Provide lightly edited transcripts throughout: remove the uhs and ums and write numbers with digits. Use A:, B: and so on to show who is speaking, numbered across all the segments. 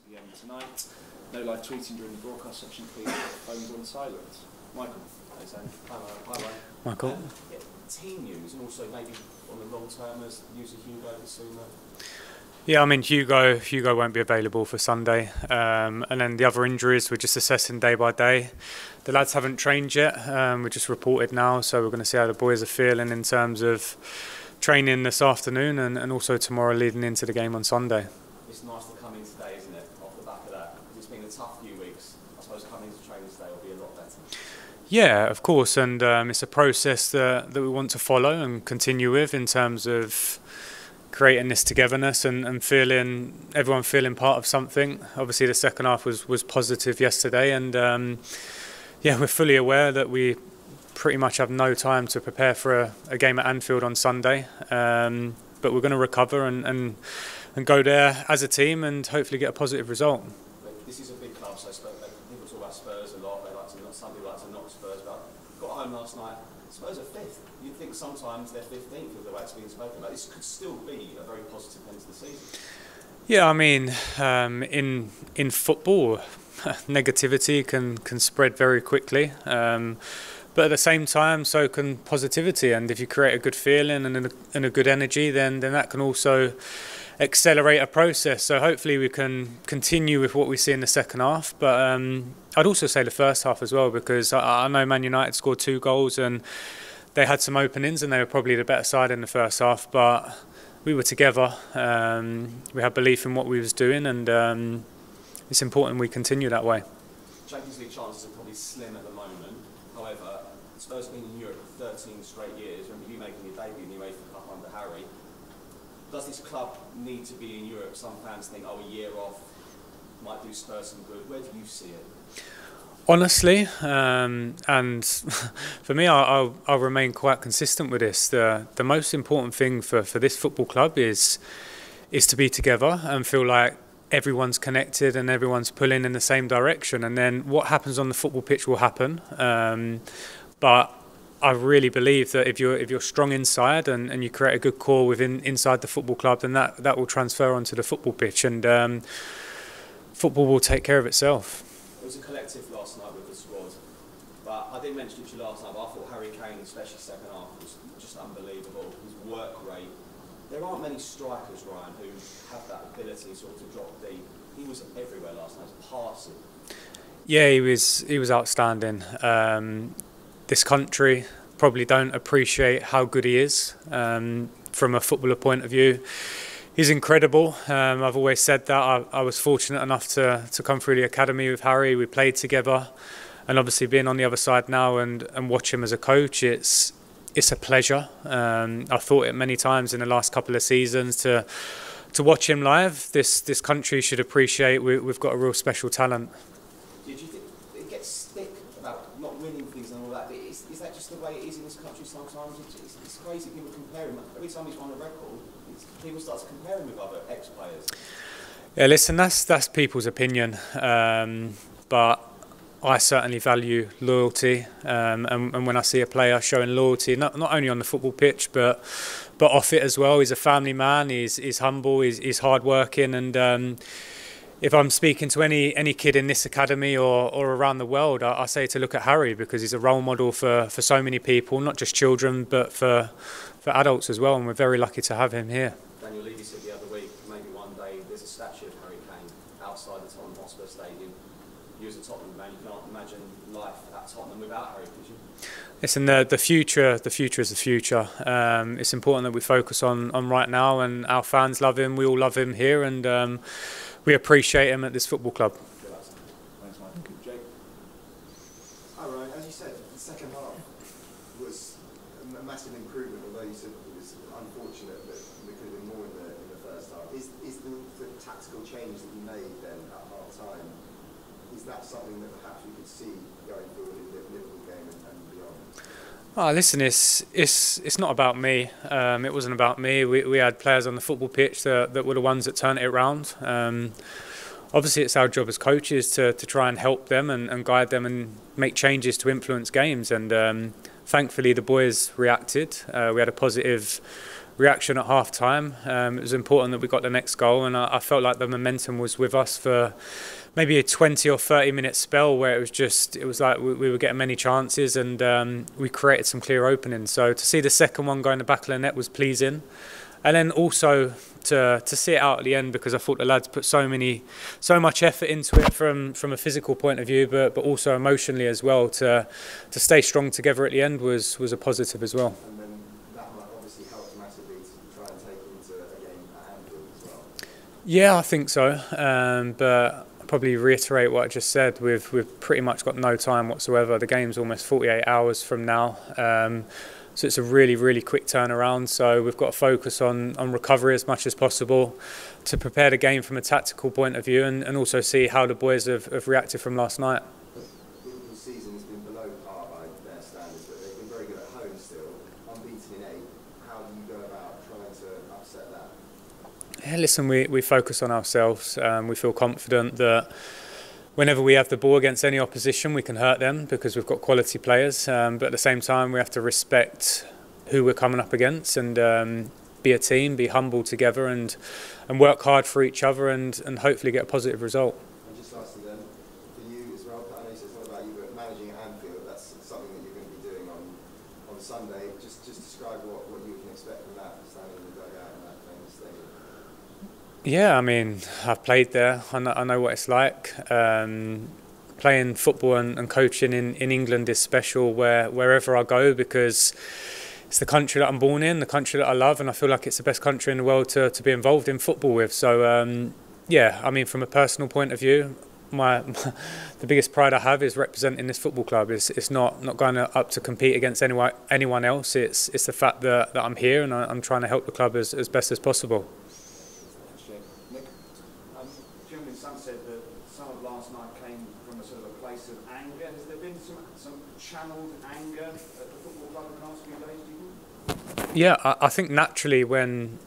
A: PM tonight. No live tweeting during the broadcast section, please. Phones on silent. Michael.
B: Hi,
C: Michael.
B: Team news and also maybe on the long termers, news of Hugo sooner.
C: Yeah, I mean Hugo won't be available for Sunday, and then the other injuries we're just assessing day by day. The lads haven't trained yet. We're just reported now, so we're going to see how the boys are feeling in terms of training this afternoon and also tomorrow leading into the game on Sunday.
B: It's nice to come in today, isn't it? Off the back of that, because it's been a tough few weeks. I suppose coming into training today will be a lot better.
C: Yeah, of course, and it's a process that we want to follow and continue with in terms of creating this togetherness and everyone feeling part of something. Obviously the second half was positive yesterday, and yeah, we're fully aware that we pretty much have no time to prepare for a game at Anfield on Sunday, but we're going to recover and go there as a team and hopefully get a positive result.
B: This is a big club, so people talk about Spurs a lot. Some people like to knock Spurs, but got home last night. Spurs are fifth. You'd think sometimes they're 15th with the way it's being spoken about. This could still be a very positive end to the season. Yeah,
C: I mean, in football, negativity can spread very quickly. But at the same time, so can positivity. And if you create a good feeling and a good energy, then that can also accelerate a process. So hopefully we can continue with what we see in the second half. But I'd also say the first half as well, because I know Man United scored 2 goals and they had some openings and they were probably the better side in the first half. But we were together. We had belief in what we was doing, and it's important we continue that way.
B: Champions League chances are probably slim at the moment. However, Spurs have been in Europe for 13 straight years. Remember you making your debut in the UEFA Cup under Harry. Does this club need to be in Europe? Some fans think, oh, a year off might do Spurs some good. Where do you see it?
C: Honestly, and for me, I'll remain quite consistent with this. The most important thing for this football club is to be together and feel like everyone's connected and everyone's pulling in the same direction. And then what happens on the football pitch will happen. But I really believe that if you're strong inside and you create a good core inside the football club, then that will transfer onto the football pitch, and football will take care of itself.
B: It was a collective last night with the squad, but I did mention it to you last night, but I thought Harry Kane, especially second half, was just unbelievable. His work rate. There aren't many strikers, Ryan, who have that ability sort of to drop deep. He was everywhere last night. He was passing.
C: Yeah, he was outstanding. This country probably don't appreciate how good he is from a footballer point of view. He's incredible. I've always said that. I was fortunate enough to come through the academy with Harry. We played together, and obviously being on the other side now and watch him as a coach, it's a pleasure. I've thought it many times in the last couple of seasons to watch him live. This country should appreciate we've got a real special talent.
B: Did you think it gets stick about not winning things and all that? Is that just the way it is in this country sometimes? It's crazy people compare him. Every time he's won a record, people start to compare him with other ex-players.
C: Yeah, listen, that's people's opinion, but I certainly value loyalty, and when I see a player showing loyalty, not only on the football pitch, but off it as well. He's a family man. He's humble. He's hardworking, and if I'm speaking to any kid in this academy or around the world, I say to look at Harry, because he's a role model for so many people, not just children, but for adults as well, and we're very lucky to have him here.
B: Daniel Levy said the other week, maybe one day there's a statue of Harry Kane outside the Tottenham Hotspur Stadium. You as a Tottenham man, you can't imagine life at Tottenham without Harry, could you?
C: Listen, the future is the future. It's important that we focus on right now, and our fans love him. We all love him here, and we appreciate him at this football club.
A: Thanks, Michael. Jake.
D: Hi, Ryan. As you said, the second half was a massive improvement, although you said it was unfortunate that there could have been more in the first half. Is the tactical change that you made then at half time, is that something that perhaps we could see going forward in the Liverpool game and beyond?
C: Oh, listen, it's not about me. It wasn't about me. We had players on the football pitch that were the ones that turned it around. Obviously, it's our job as coaches to try and help them and guide them and make changes to influence games. And thankfully, the boys reacted. We had a positive reaction at half time. It was important that we got the next goal, and I felt like the momentum was with us for maybe a 20 or 30 minute spell where it was like we were getting many chances, and we created some clear openings. So to see the second one go in the back of the net was pleasing, and then also to see it out at the end, because I thought the lads put so much effort into it from a physical point of view, but also emotionally as well. To stay strong together at the end was a positive as well.
D: And then that might obviously help massively to try and take into a game at Anfield as well. Yeah,
C: I think so, but probably reiterate what I just said. We've pretty much got no time whatsoever. The game's almost 48 hours from now, so it's a really quick turnaround. So we've got to focus on recovery as much as possible to prepare the game from a tactical point of view, and also see how the boys have reacted from last night.
D: Liverpool's season has been below par by their standards, but they've been very good at home still, unbeaten in 8. How do you go about trying to upset that?
C: Yeah, listen, we focus on ourselves. We feel confident that whenever we have the ball against any opposition, we can hurt them because we've got quality players. But at the same time, we have to respect who we're coming up against, and be a team, be humble together, and work hard for each other, and hopefully get a positive result.
D: And just lastly then, for you as well, I know you said it's not about you, but managing at Anfield, that's something that you're going to be doing on Sunday. Just describe what you can expect from that, standing in the dugout in that famous stadium.
C: Yeah, I mean, I've played there. I know what it's like. Playing football and coaching in England is special wherever I go, because it's the country that I'm born in, the country that I love, and I feel like it's the best country in the world to be involved in football with. So, yeah, I mean, from a personal point of view, the biggest pride I have is representing this football club. It's not going up to compete against anyone else. It's the fact that I'm here, and I'm trying to help the club as best as possible.
A: Some said that some of last night came from a sort of a place of anger. Has there been some channeled anger at the football club in the last few days, do you think?
C: Yeah, I think naturally when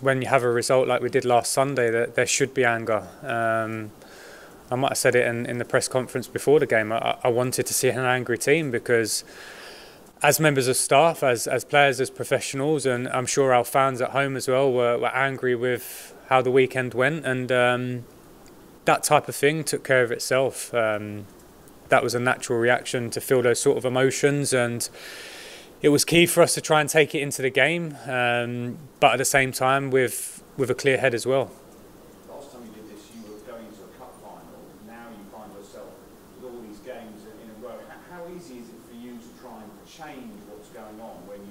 C: you have a result like we did last Sunday, that there should be anger. I might have said it in the press conference before the game. I wanted to see an angry team, because as members of staff, as players, as professionals, and I'm sure our fans at home as well were angry with how the weekend went, and that type of thing took care of itself. That was a natural reaction to feel those sort of emotions, and it was key for us to try and take it into the game, but at the same time with a clear head as well.
A: Last time you did this, you were going to a cup final. Now you find yourself with all these games in a row. How easy is it for you to try and change what's going on when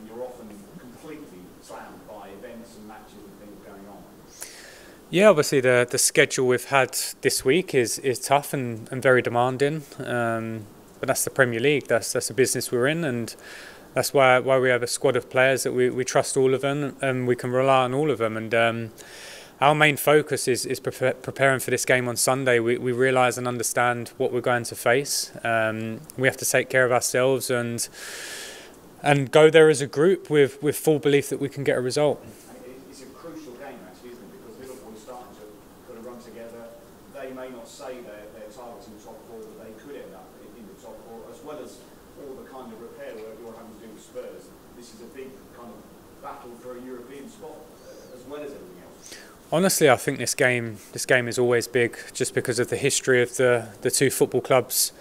A: you're often completely slammed by events and matches and things going on?
C: Yeah, obviously the schedule we've had this week is tough and very demanding, but that's the Premier League. That's the business we're in, and that's why we have a squad of players that we trust all of them, and we can rely on all of them. And our main focus is preparing for this game on Sunday. We realise and understand what we're going to face. We have to take care of ourselves and go there as a group with full belief that we can get a result.
A: It's a crucial game, actually, isn't it? Because Liverpool is starting to put a run together. They may not say they're targeting top 4, but they could end up in the top 4, as well as all the kind of repair work you're having to do with Spurs. This is a big kind of battle for a European spot, as well as everything else.
C: Honestly, I think this game is always big, just because of the history of the two football clubs.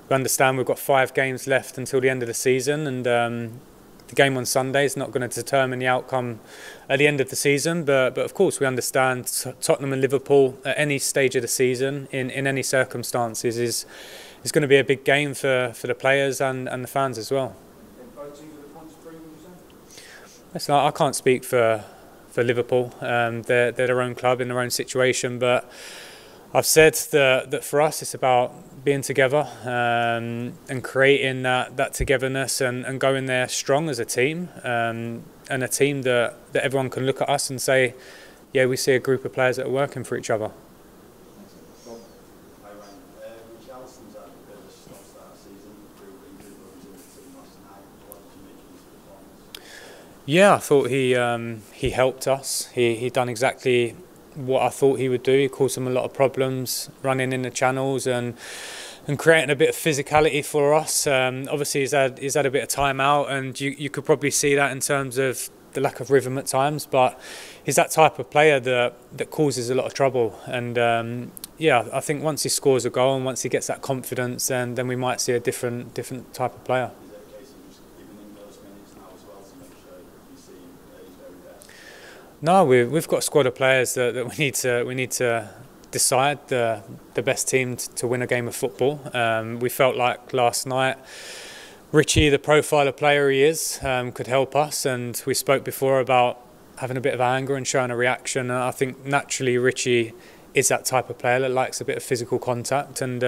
C: We understand we've got 5 games left until the end of the season, and the game on Sunday is not going to determine the outcome at the end of the season. But of course, we understand Tottenham and Liverpool at any stage of the season, in any circumstances, is going to be a big game for the players and the fans as well.
A: Both teams with points free, would you say?
C: Listen, I can't speak for Liverpool. They're their own club in their own situation, but I've said that for us it's about being together and creating that togetherness and going there strong as a team, and a team that everyone can look at us and say, yeah, we see a group of players that are working for each other. Yeah, I thought he helped us. He done exactly what I thought he would do. He caused them a lot of problems running in the channels and creating a bit of physicality for us. Obviously he's had a bit of time out, and you could probably see that in terms of the lack of rhythm at times, but he's that type of player that causes a lot of trouble. And yeah, I think once he scores a goal and once he gets that confidence, then we might see a different type of player.
B: Is that a case of just giving him those minutes now as well to make sure you see that he's very best?
C: No, we've got a squad of players that we need to decide the best team to win a game of football. We felt like last night Richie, the profile of player he is, could help us, and we spoke before about having a bit of anger and showing a reaction. And I think naturally Richie is that type of player that likes a bit of physical contact, and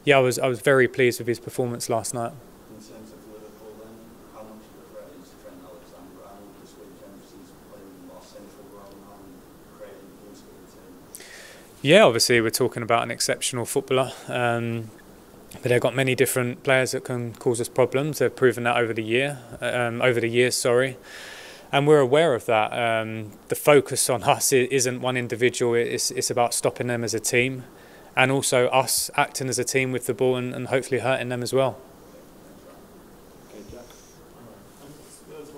C: yeah, I was very pleased with his performance last night.
B: In terms of Liverpool, then, how much of a threat is Trent Alexander-Arnold this weekend? He's playing a more central role now and creating boost for the team.
C: Yeah, obviously we're talking about an exceptional footballer, but they've got many different players that can cause us problems. They've proven that over the years, sorry. And we're aware of that. The focus on us isn't one individual, it's about stopping them as a team, and also us acting as a team with the ball and hopefully hurting them as well.
B: Okay, Jack.
E: Spurs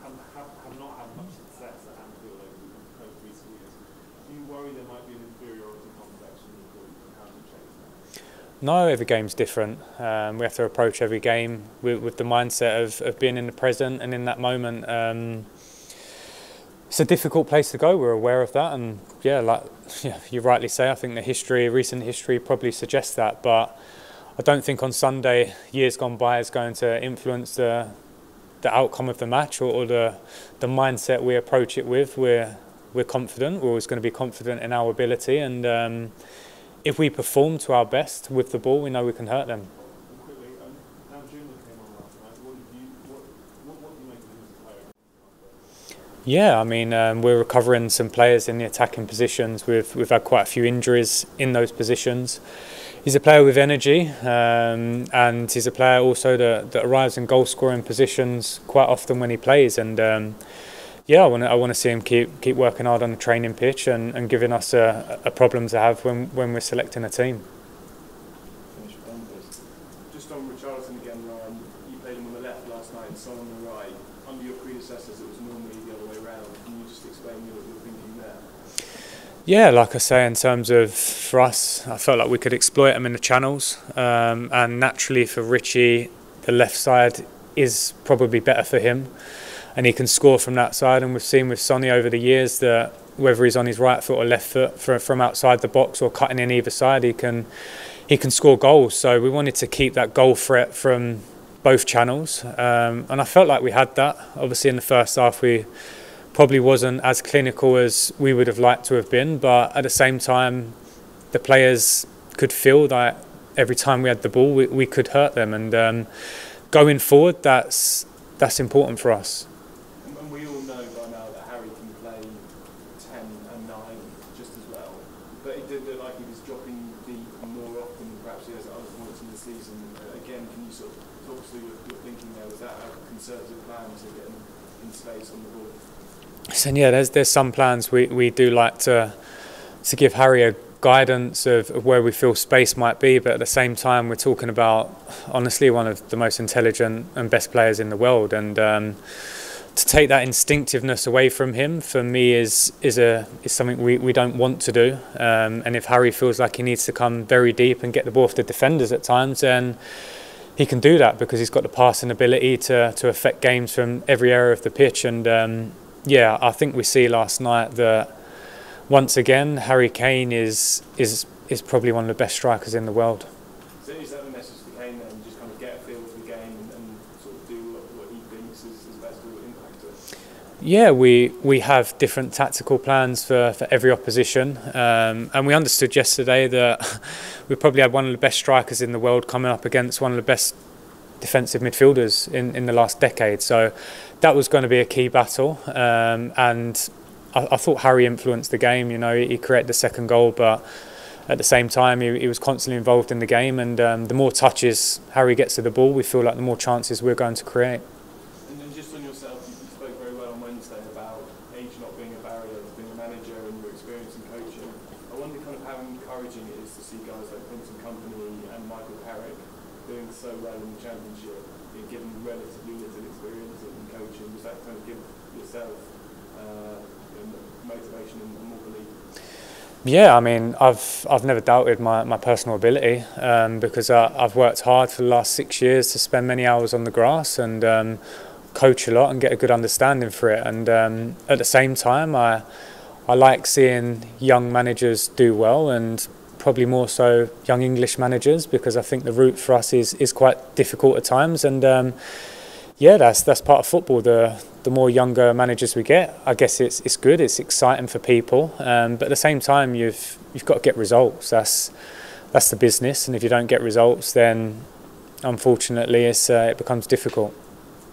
E: have not had much success at Anfield over recent years. Do you worry there might be an inferiority complex in the group, and how do you change that?
C: No, every game's different. We have to approach every game with the mindset of being in the present and in that moment. It's a difficult place to go. We're aware of that, and yeah, you rightly say, I think recent history probably suggests that. But I don't think on Sunday, years gone by, is going to influence the outcome of the match or the mindset we approach it with. We're confident. We're always going to be confident in our ability, and if we perform to our best with the ball, we know we can hurt them.
E: Quickly, Juma came on last night. What do you make of him as a player?
C: Yeah, I mean, we're recovering some players in the attacking positions. We've had quite a few injuries in those positions. He's a player with energy, and he's a player also that arrives in goal-scoring positions quite often when he plays. And yeah, I want to see him keep working hard on the training pitch and giving us a problem to have when we're selecting a team.
E: Just on Richarlison again, Ryan, you played him on the left last night and Son on the right. Under your predecessors, it was normally the other way around. Can you just explain your thinking there?
C: Yeah, like I say, in terms of for us, I felt like we could exploit them in the channels, and naturally for Richie, the left side is probably better for him, and he can score from that side. And we've seen with Sonny over the years that whether he's on his right foot or left foot from outside the box or cutting in either side, he can score goals. So we wanted to keep that goal threat from both channels, and I felt like we had that. Obviously in the first half we probably wasn't as clinical as we would have liked to have been, but at the same time the players could feel that every time we had the ball we could hurt them, and going forward that's important for us.
E: And we all know by now that Harry can play 10 and 9 just as well, but it did look like he was dropping deep more often than perhaps he has at other points in the season. Again, can you sort of talk us through your thinking there? Was that a conservative plan to get him in space on the ball?
C: So yeah, there's some plans we do like to give Harry a guidance of where we feel space might be, but at the same time we're talking about honestly one of the most intelligent and best players in the world, and to take that instinctiveness away from him for me is something we don't want to do, and if Harry feels like he needs to come very deep and get the ball off the defenders at times, then he can do that because he's got the passing ability to affect games from every area of the pitch. And yeah, I think we see last night that once again Harry Kane is probably one of the best strikers in the world.
E: So is that the message for Kane then? Just kind of get a feel for the game and sort of do what he thinks is best to impact it?
C: Yeah, we have different tactical plans for every opposition, and we understood yesterday that we probably had one of the best strikers in the world coming up against one of the best defensive midfielders in the last decade. So that was going to be a key battle, and I thought Harry influenced the game. You know, he created the second goal, but at the same time he was constantly involved in the game, and the more touches Harry gets to the ball, we feel like the more chances we're going to create.
E: And then just on yourself, you spoke very well on Wednesday about age not being a barrier to being a manager and your experience in coaching. I wonder kind of how encouraging it is to see guys like Vincent Kompany and Michael Carrick doing so well in the Championship, given relatively little experience in coaching. Does that kind of give yourself motivation and more belief?
C: Yeah, I mean, I've never doubted my personal ability because I've worked hard for the last 6 years to spend many hours on the grass and coach a lot and get a good understanding for it. And at the same time, I like seeing young managers do well, and probably more so young English managers, because I think the route for us is quite difficult at times. And yeah, that's part of football. The more younger managers we get, I guess it's good. It's exciting for people, but at the same time, you've got to get results. That's the business, and if you don't get results, then unfortunately, it becomes difficult.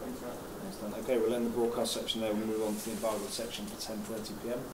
F: Thanks, Dan. Okay, we'll end the broadcast section there. We'll move on to the embargo section for 10:30 p.m.